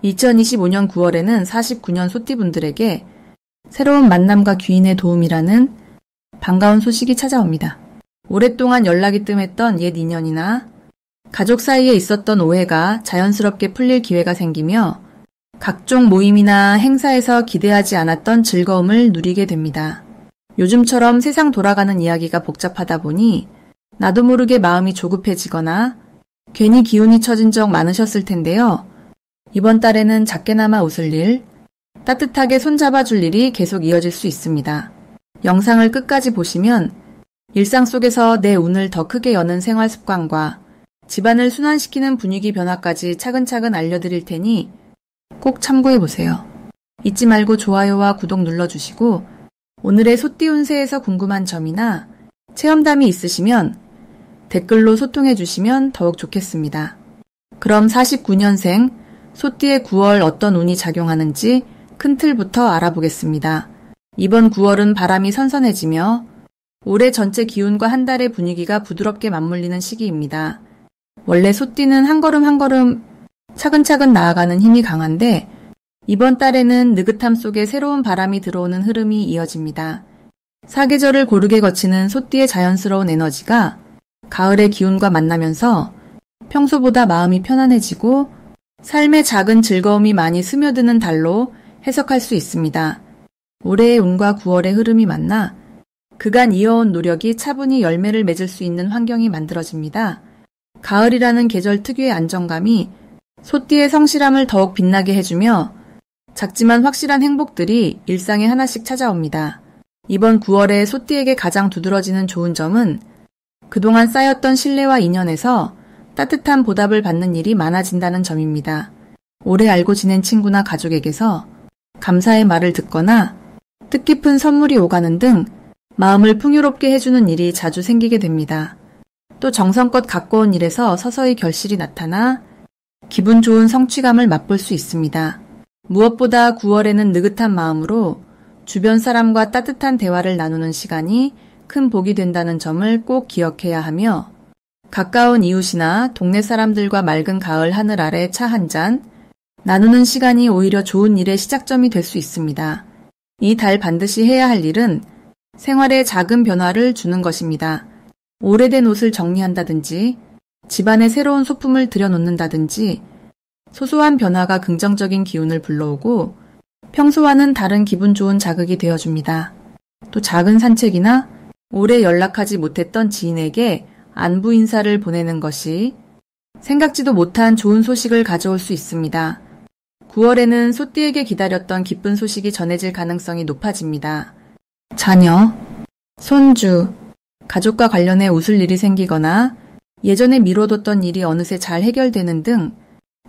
2025년 9월에는 49년 소띠분들에게 새로운 만남과 귀인의 도움이라는 반가운 소식이 찾아옵니다. 오랫동안 연락이 뜸했던 옛 인연이나 가족 사이에 있었던 오해가 자연스럽게 풀릴 기회가 생기며 각종 모임이나 행사에서 기대하지 않았던 즐거움을 누리게 됩니다. 요즘처럼 세상 돌아가는 이야기가 복잡하다 보니 나도 모르게 마음이 조급해지거나 괜히 기운이 처진 적 많으셨을 텐데요. 이번 달에는 작게나마 웃을 일, 따뜻하게 손잡아줄 일이 계속 이어질 수 있습니다. 영상을 끝까지 보시면 일상 속에서 내 운을 더 크게 여는 생활 습관과 집안을 순환시키는 분위기 변화까지 차근차근 알려드릴 테니 꼭 참고해보세요. 잊지 말고 좋아요와 구독 눌러주시고 오늘의 소띠 운세에서 궁금한 점이나 체험담이 있으시면 댓글로 소통해주시면 더욱 좋겠습니다. 그럼 49년생 소띠의 9월 어떤 운이 작용하는지 큰 틀부터 알아보겠습니다. 이번 9월은 바람이 선선해지며 올해 전체 기운과 한 달의 분위기가 부드럽게 맞물리는 시기입니다. 원래 소띠는 한 걸음 한 걸음 차근차근 나아가는 힘이 강한데 이번 달에는 느긋함 속에 새로운 바람이 들어오는 흐름이 이어집니다. 사계절을 고르게 거치는 소띠의 자연스러운 에너지가 가을의 기운과 만나면서 평소보다 마음이 편안해지고 삶의 작은 즐거움이 많이 스며드는 달로 해석할 수 있습니다. 올해의 운과 9월의 흐름이 만나 그간 이어온 노력이 차분히 열매를 맺을 수 있는 환경이 만들어집니다. 가을이라는 계절 특유의 안정감이 소띠의 성실함을 더욱 빛나게 해주며 작지만 확실한 행복들이 일상에 하나씩 찾아옵니다. 이번 9월에 소띠에게 가장 두드러지는 좋은 점은 그동안 쌓였던 신뢰와 인연에서 따뜻한 보답을 받는 일이 많아진다는 점입니다. 오래 알고 지낸 친구나 가족에게서 감사의 말을 듣거나 뜻깊은 선물이 오가는 등 마음을 풍요롭게 해주는 일이 자주 생기게 됩니다. 또 정성껏 가꿔온 일에서 서서히 결실이 나타나 기분 좋은 성취감을 맛볼 수 있습니다. 무엇보다 9월에는 느긋한 마음으로 주변 사람과 따뜻한 대화를 나누는 시간이 큰 복이 된다는 점을 꼭 기억해야 하며 가까운 이웃이나 동네 사람들과 맑은 가을 하늘 아래 차 한 잔 나누는 시간이 오히려 좋은 일의 시작점이 될 수 있습니다. 이 달 반드시 해야 할 일은 생활에 작은 변화를 주는 것입니다. 오래된 옷을 정리한다든지 집안에 새로운 소품을 들여놓는다든지 소소한 변화가 긍정적인 기운을 불러오고 평소와는 다른 기분 좋은 자극이 되어줍니다. 또 작은 산책이나 오래 연락하지 못했던 지인에게 안부 인사를 보내는 것이 생각지도 못한 좋은 소식을 가져올 수 있습니다. 9월에는 소띠에게 기다렸던 기쁜 소식이 전해질 가능성이 높아집니다. 자녀, 손주, 가족과 관련해 웃을 일이 생기거나 예전에 미뤄뒀던 일이 어느새 잘 해결되는 등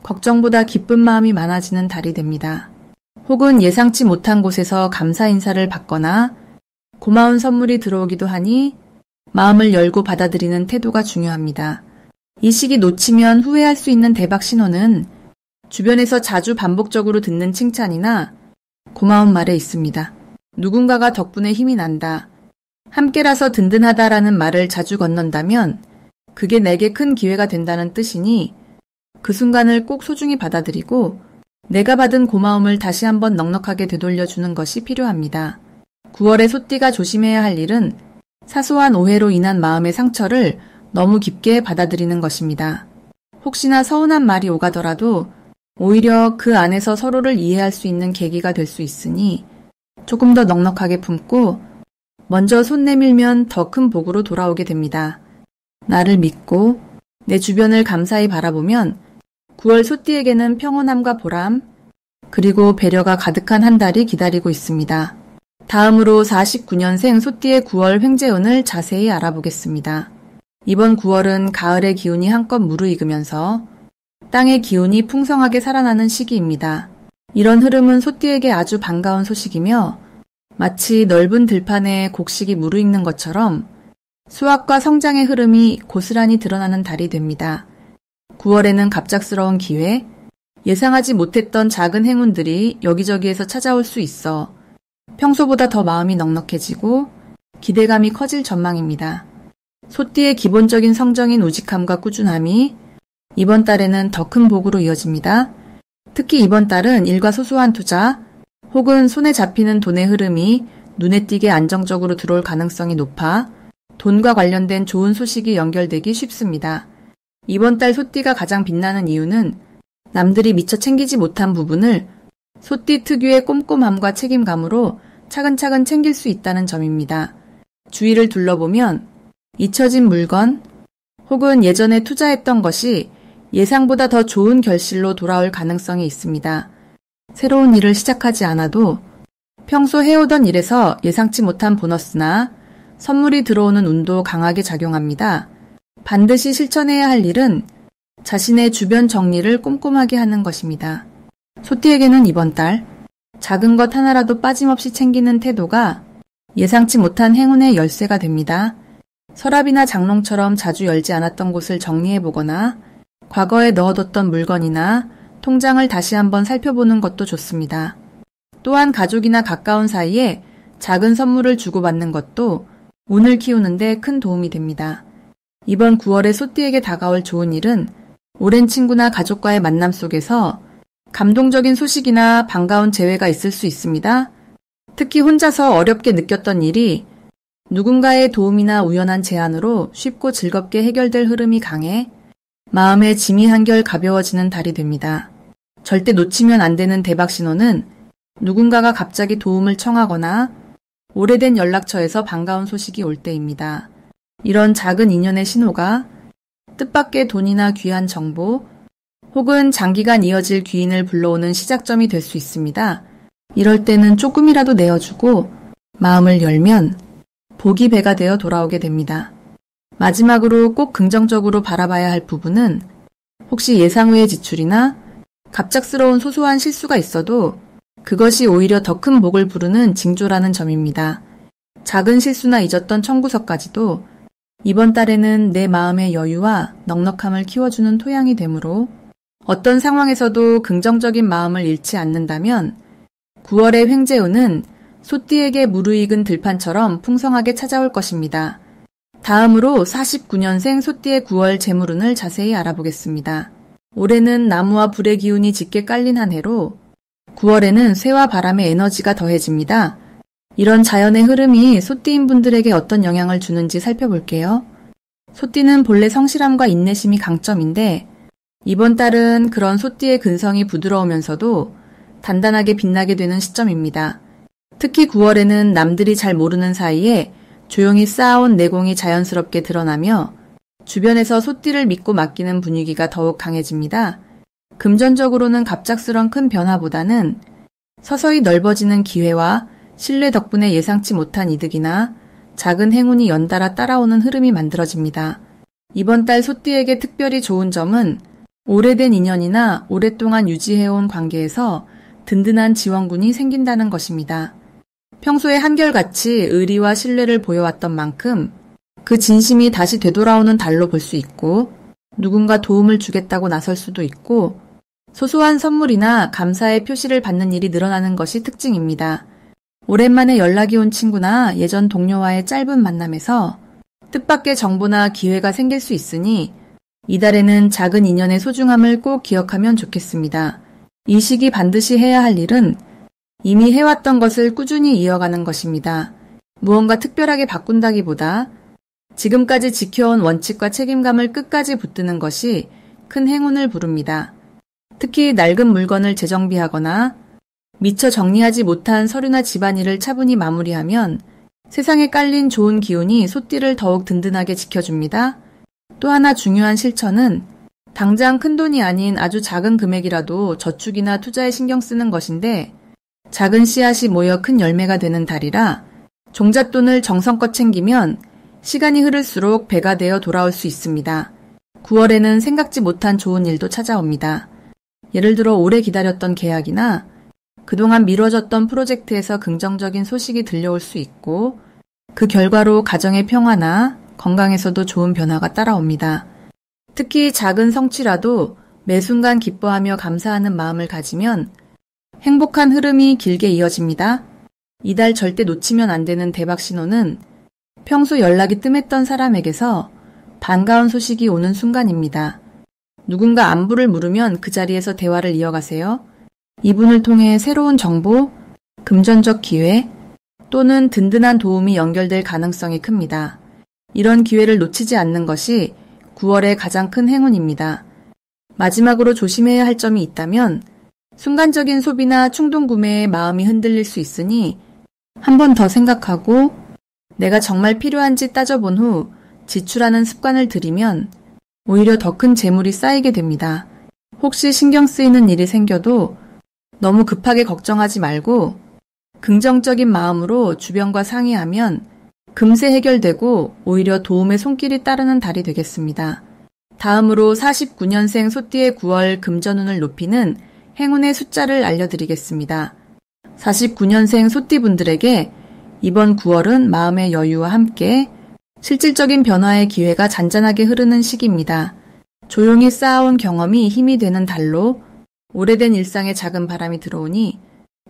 걱정보다 기쁜 마음이 많아지는 달이 됩니다. 혹은 예상치 못한 곳에서 감사 인사를 받거나 고마운 선물이 들어오기도 하니 마음을 열고 받아들이는 태도가 중요합니다. 이 시기 놓치면 후회할 수 있는 대박 신호는 주변에서 자주 반복적으로 듣는 칭찬이나 고마운 말에 있습니다. 누군가가 덕분에 힘이 난다, 함께라서 든든하다라는 말을 자주 건넌다면 그게 내게 큰 기회가 된다는 뜻이니 그 순간을 꼭 소중히 받아들이고 내가 받은 고마움을 다시 한번 넉넉하게 되돌려주는 것이 필요합니다. 9월에 소띠가 조심해야 할 일은 사소한 오해로 인한 마음의 상처를 너무 깊게 받아들이는 것입니다. 혹시나 서운한 말이 오가더라도 오히려 그 안에서 서로를 이해할 수 있는 계기가 될 수 있으니 조금 더 넉넉하게 품고 먼저 손 내밀면 더 큰 복으로 돌아오게 됩니다. 나를 믿고 내 주변을 감사히 바라보면 9월 소띠에게는 평온함과 보람, 그리고 배려가 가득한 한 달이 기다리고 있습니다. 다음으로 49년생 소띠의 9월 횡재운을 자세히 알아보겠습니다. 이번 9월은 가을의 기운이 한껏 무르익으면서 땅의 기운이 풍성하게 살아나는 시기입니다. 이런 흐름은 소띠에게 아주 반가운 소식이며 마치 넓은 들판에 곡식이 무르익는 것처럼 수확과 성장의 흐름이 고스란히 드러나는 달이 됩니다. 9월에는 갑작스러운 기회, 예상하지 못했던 작은 행운들이 여기저기에서 찾아올 수 있어 평소보다 더 마음이 넉넉해지고 기대감이 커질 전망입니다. 소띠의 기본적인 성정인 우직함과 꾸준함이 이번 달에는 더 큰 복으로 이어집니다. 특히 이번 달은 일과 소소한 투자 혹은 손에 잡히는 돈의 흐름이 눈에 띄게 안정적으로 들어올 가능성이 높아 돈과 관련된 좋은 소식이 연결되기 쉽습니다. 이번 달 소띠가 가장 빛나는 이유는 남들이 미처 챙기지 못한 부분을 소띠 특유의 꼼꼼함과 책임감으로 차근차근 챙길 수 있다는 점입니다. 주위를 둘러보면 잊혀진 물건 혹은 예전에 투자했던 것이 예상보다 더 좋은 결실로 돌아올 가능성이 있습니다. 새로운 일을 시작하지 않아도 평소 해오던 일에서 예상치 못한 보너스나 선물이 들어오는 운도 강하게 작용합니다. 반드시 실천해야 할 일은 자신의 주변 정리를 꼼꼼하게 하는 것입니다. 소띠에게는 이번 달 작은 것 하나라도 빠짐없이 챙기는 태도가 예상치 못한 행운의 열쇠가 됩니다. 서랍이나 장롱처럼 자주 열지 않았던 곳을 정리해보거나 과거에 넣어뒀던 물건이나 통장을 다시 한번 살펴보는 것도 좋습니다. 또한 가족이나 가까운 사이에 작은 선물을 주고받는 것도 운을 키우는데 큰 도움이 됩니다. 이번 9월에 소띠에게 다가올 좋은 일은 오랜 친구나 가족과의 만남 속에서 감동적인 소식이나 반가운 재회가 있을 수 있습니다. 특히 혼자서 어렵게 느꼈던 일이 누군가의 도움이나 우연한 제안으로 쉽고 즐겁게 해결될 흐름이 강해 마음의 짐이 한결 가벼워지는 달이 됩니다. 절대 놓치면 안 되는 대박 신호는 누군가가 갑자기 도움을 청하거나 오래된 연락처에서 반가운 소식이 올 때입니다. 이런 작은 인연의 신호가 뜻밖의 돈이나 귀한 정보 혹은 장기간 이어질 귀인을 불러오는 시작점이 될 수 있습니다. 이럴 때는 조금이라도 내어주고 마음을 열면 복이 배가 되어 돌아오게 됩니다. 마지막으로 꼭 긍정적으로 바라봐야 할 부분은 혹시 예상 외의 지출이나 갑작스러운 소소한 실수가 있어도 그것이 오히려 더 큰 복을 부르는 징조라는 점입니다. 작은 실수나 잊었던 청구서까지도 이번 달에는 내 마음의 여유와 넉넉함을 키워주는 토양이 되므로 어떤 상황에서도 긍정적인 마음을 잃지 않는다면 9월의 횡재운은 소띠에게 무르익은 들판처럼 풍성하게 찾아올 것입니다. 다음으로 49년생 소띠의 9월 재물운을 자세히 알아보겠습니다. 올해는 나무와 불의 기운이 짙게 깔린 한 해로 9월에는 쇠와 바람의 에너지가 더해집니다. 이런 자연의 흐름이 소띠인 분들에게 어떤 영향을 주는지 살펴볼게요. 소띠는 본래 성실함과 인내심이 강점인데 이번 달은 그런 소띠의 근성이 부드러우면서도 단단하게 빛나게 되는 시점입니다. 특히 9월에는 남들이 잘 모르는 사이에 조용히 쌓아온 내공이 자연스럽게 드러나며 주변에서 소띠를 믿고 맡기는 분위기가 더욱 강해집니다. 금전적으로는 갑작스런 큰 변화보다는 서서히 넓어지는 기회와 신뢰 덕분에 예상치 못한 이득이나 작은 행운이 연달아 따라오는 흐름이 만들어집니다. 이번 달 소띠에게 특별히 좋은 점은 오래된 인연이나 오랫동안 유지해온 관계에서 든든한 지원군이 생긴다는 것입니다. 평소에 한결같이 의리와 신뢰를 보여왔던 만큼 그 진심이 다시 되돌아오는 달로 볼 수 있고 누군가 도움을 주겠다고 나설 수도 있고 소소한 선물이나 감사의 표시를 받는 일이 늘어나는 것이 특징입니다. 오랜만에 연락이 온 친구나 예전 동료와의 짧은 만남에서 뜻밖의 정보나 기회가 생길 수 있으니 이달에는 작은 인연의 소중함을 꼭 기억하면 좋겠습니다. 이 시기 반드시 해야 할 일은 이미 해왔던 것을 꾸준히 이어가는 것입니다. 무언가 특별하게 바꾼다기보다 지금까지 지켜온 원칙과 책임감을 끝까지 붙드는 것이 큰 행운을 부릅니다. 특히 낡은 물건을 재정비하거나 미처 정리하지 못한 서류나 집안일을 차분히 마무리하면 세상에 깔린 좋은 기운이 소띠를 더욱 든든하게 지켜줍니다. 또 하나 중요한 실천은 당장 큰돈이 아닌 아주 작은 금액이라도 저축이나 투자에 신경 쓰는 것인데 작은 씨앗이 모여 큰 열매가 되는 달이라 종잣돈을 정성껏 챙기면 시간이 흐를수록 배가 되어 돌아올 수 있습니다. 9월에는 생각지 못한 좋은 일도 찾아옵니다. 예를 들어 오래 기다렸던 계약이나 그동안 미뤄졌던 프로젝트에서 긍정적인 소식이 들려올 수 있고 그 결과로 가정의 평화나 건강에서도 좋은 변화가 따라옵니다. 특히 작은 성취라도 매 순간 기뻐하며 감사하는 마음을 가지면 행복한 흐름이 길게 이어집니다. 이달 절대 놓치면 안 되는 대박 신호는 평소 연락이 뜸했던 사람에게서 반가운 소식이 오는 순간입니다. 누군가 안부를 물으면 그 자리에서 대화를 이어가세요. 이분을 통해 새로운 정보, 금전적 기회 또는 든든한 도움이 연결될 가능성이 큽니다. 이런 기회를 놓치지 않는 것이 9월의 가장 큰 행운입니다. 마지막으로 조심해야 할 점이 있다면 순간적인 소비나 충동 구매에 마음이 흔들릴 수 있으니 한 번 더 생각하고 내가 정말 필요한지 따져본 후 지출하는 습관을 들이면 오히려 더 큰 재물이 쌓이게 됩니다. 혹시 신경 쓰이는 일이 생겨도 너무 급하게 걱정하지 말고 긍정적인 마음으로 주변과 상의하면 금세 해결되고 오히려 도움의 손길이 따르는 달이 되겠습니다. 다음으로 49년생 소띠의 9월 금전운을 높이는 행운의 숫자를 알려드리겠습니다. 49년생 소띠분들에게 이번 9월은 마음의 여유와 함께 실질적인 변화의 기회가 잔잔하게 흐르는 시기입니다. 조용히 쌓아온 경험이 힘이 되는 달로 오래된 일상에 작은 바람이 들어오니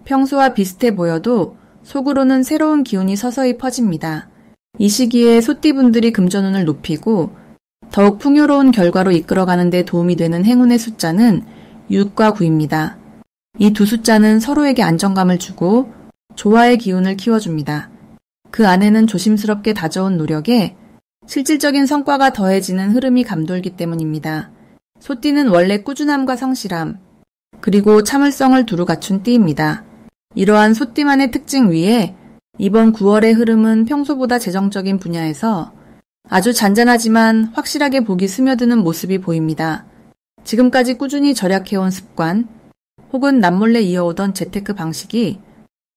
평소와 비슷해 보여도 속으로는 새로운 기운이 서서히 퍼집니다. 이 시기에 소띠분들이 금전운을 높이고 더욱 풍요로운 결과로 이끌어가는 데 도움이 되는 행운의 숫자는 6과 9입니다. 이 두 숫자는 서로에게 안정감을 주고 조화의 기운을 키워줍니다. 그 안에는 조심스럽게 다져온 노력에 실질적인 성과가 더해지는 흐름이 감돌기 때문입니다. 소띠는 원래 꾸준함과 성실함, 그리고 참을성을 두루 갖춘 띠입니다. 이러한 소띠만의 특징 위에 이번 9월의 흐름은 평소보다 재정적인 분야에서 아주 잔잔하지만 확실하게 복이 스며드는 모습이 보입니다. 지금까지 꾸준히 절약해온 습관 혹은 남몰래 이어오던 재테크 방식이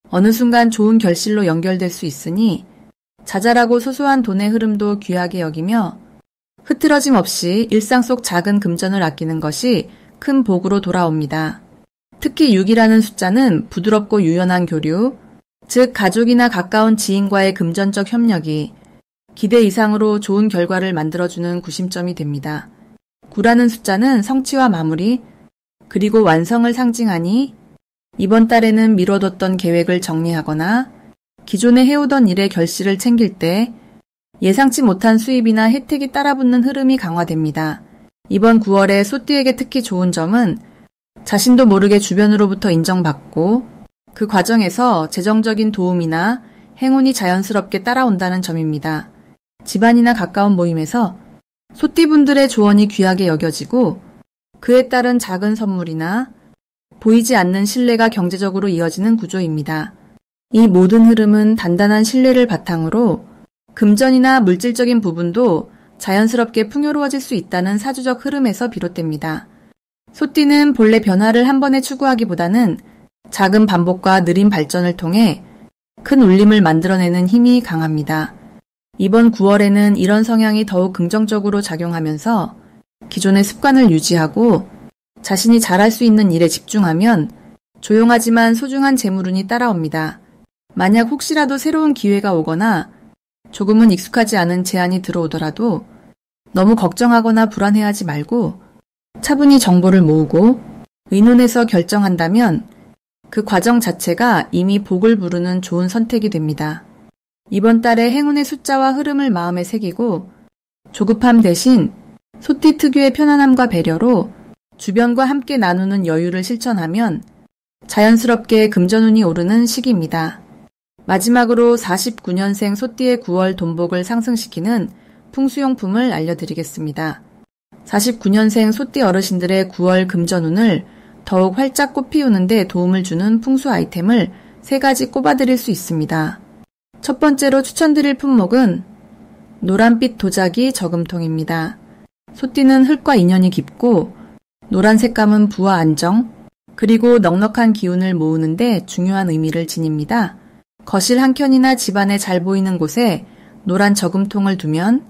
어느 순간 좋은 결실로 연결될 수 있으니 자잘하고 소소한 돈의 흐름도 귀하게 여기며 흐트러짐 없이 일상 속 작은 금전을 아끼는 것이 큰 복으로 돌아옵니다. 특히 6이라는 숫자는 부드럽고 유연한 교류, 즉 가족이나 가까운 지인과의 금전적 협력이 기대 이상으로 좋은 결과를 만들어주는 구심점이 됩니다. 9라는 숫자는 성취와 마무리, 그리고 완성을 상징하니 이번 달에는 미뤄뒀던 계획을 정리하거나 기존에 해오던 일의 결실을 챙길 때 예상치 못한 수입이나 혜택이 따라붙는 흐름이 강화됩니다. 이번 9월에 소띠에게 특히 좋은 점은 자신도 모르게 주변으로부터 인정받고 그 과정에서 재정적인 도움이나 행운이 자연스럽게 따라온다는 점입니다. 집안이나 가까운 모임에서 소띠분들의 조언이 귀하게 여겨지고 그에 따른 작은 선물이나 보이지 않는 신뢰가 경제적으로 이어지는 구조입니다. 이 모든 흐름은 단단한 신뢰를 바탕으로 금전이나 물질적인 부분도 자연스럽게 풍요로워질 수 있다는 사주적 흐름에서 비롯됩니다. 소띠는 본래 변화를 한 번에 추구하기보다는 작은 반복과 느린 발전을 통해 큰 울림을 만들어내는 힘이 강합니다. 이번 9월에는 이런 성향이 더욱 긍정적으로 작용하면서 기존의 습관을 유지하고 자신이 잘할 수 있는 일에 집중하면 조용하지만 소중한 재물운이 따라옵니다. 만약 혹시라도 새로운 기회가 오거나 조금은 익숙하지 않은 제안이 들어오더라도 너무 걱정하거나 불안해하지 말고 차분히 정보를 모으고 의논해서 결정한다면 그 과정 자체가 이미 복을 부르는 좋은 선택이 됩니다. 이번 달에 행운의 숫자와 흐름을 마음에 새기고 조급함 대신 소띠 특유의 편안함과 배려로 주변과 함께 나누는 여유를 실천하면 자연스럽게 금전운이 오르는 시기입니다. 마지막으로 49년생 소띠의 9월 돈복을 상승시키는 풍수용품을 알려드리겠습니다. 49년생 소띠 어르신들의 9월 금전운을 더욱 활짝 꽃피우는 데 도움을 주는 풍수 아이템을 3가지 꼽아드릴 수 있습니다. 첫 번째로 추천드릴 품목은 노란빛 도자기 저금통입니다. 소띠는 흙과 인연이 깊고 노란 색감은 부와 안정, 그리고 넉넉한 기운을 모으는데 중요한 의미를 지닙니다. 거실 한켠이나 집안에 잘 보이는 곳에 노란 저금통을 두면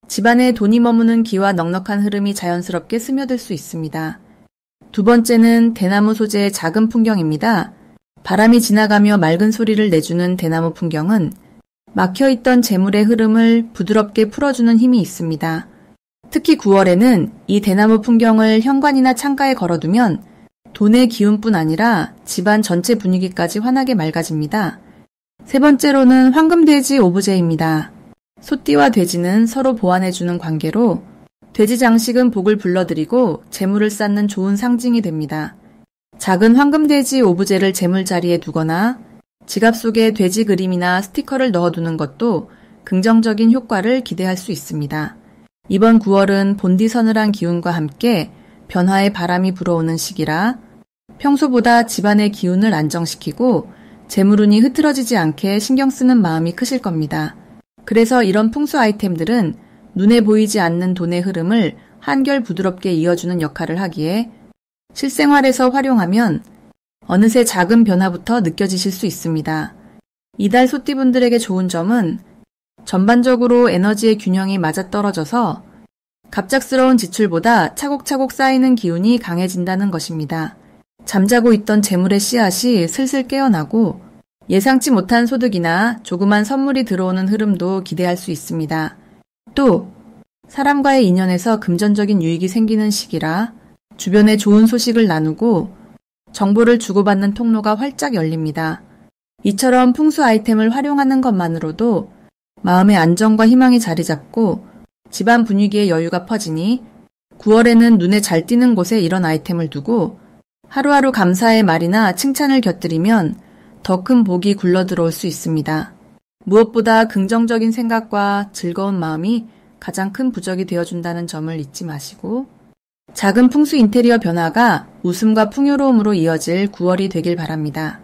집안에 돈이 머무는 기와 넉넉한 흐름이 자연스럽게 스며들 수 있습니다. 두 번째는 대나무 소재의 작은 풍경입니다. 바람이 지나가며 맑은 소리를 내주는 대나무 풍경은 막혀있던 재물의 흐름을 부드럽게 풀어주는 힘이 있습니다. 특히 9월에는 이 대나무 풍경을 현관이나 창가에 걸어두면 돈의 기운뿐 아니라 집안 전체 분위기까지 환하게 맑아집니다. 세 번째로는 황금돼지 오브제입니다. 소띠와 돼지는 서로 보완해주는 관계로 돼지 장식은 복을 불러들이고 재물을 쌓는 좋은 상징이 됩니다. 작은 황금돼지 오브제를 재물 자리에 두거나 지갑 속에 돼지 그림이나 스티커를 넣어두는 것도 긍정적인 효과를 기대할 수 있습니다. 이번 9월은 본디 서늘한 기운과 함께 변화의 바람이 불어오는 시기라 평소보다 집안의 기운을 안정시키고 재물운이 흐트러지지 않게 신경 쓰는 마음이 크실 겁니다. 그래서 이런 풍수 아이템들은 눈에 보이지 않는 돈의 흐름을 한결 부드럽게 이어주는 역할을 하기에 실생활에서 활용하면 어느새 작은 변화부터 느껴지실 수 있습니다. 이달 소띠분들에게 좋은 점은 전반적으로 에너지의 균형이 맞아떨어져서 갑작스러운 지출보다 차곡차곡 쌓이는 기운이 강해진다는 것입니다. 잠자고 있던 재물의 씨앗이 슬슬 깨어나고 예상치 못한 소득이나 조그만 선물이 들어오는 흐름도 기대할 수 있습니다. 또 사람과의 인연에서 금전적인 유익이 생기는 시기라 주변에 좋은 소식을 나누고 정보를 주고받는 통로가 활짝 열립니다. 이처럼 풍수 아이템을 활용하는 것만으로도 마음의 안정과 희망이 자리 잡고 집안 분위기에 여유가 퍼지니 9월에는 눈에 잘 띄는 곳에 이런 아이템을 두고 하루하루 감사의 말이나 칭찬을 곁들이면 더 큰 복이 굴러들어올 수 있습니다. 무엇보다 긍정적인 생각과 즐거운 마음이 가장 큰 부적이 되어준다는 점을 잊지 마시고 작은 풍수 인테리어 변화가 웃음과 풍요로움으로 이어질 9월이 되길 바랍니다.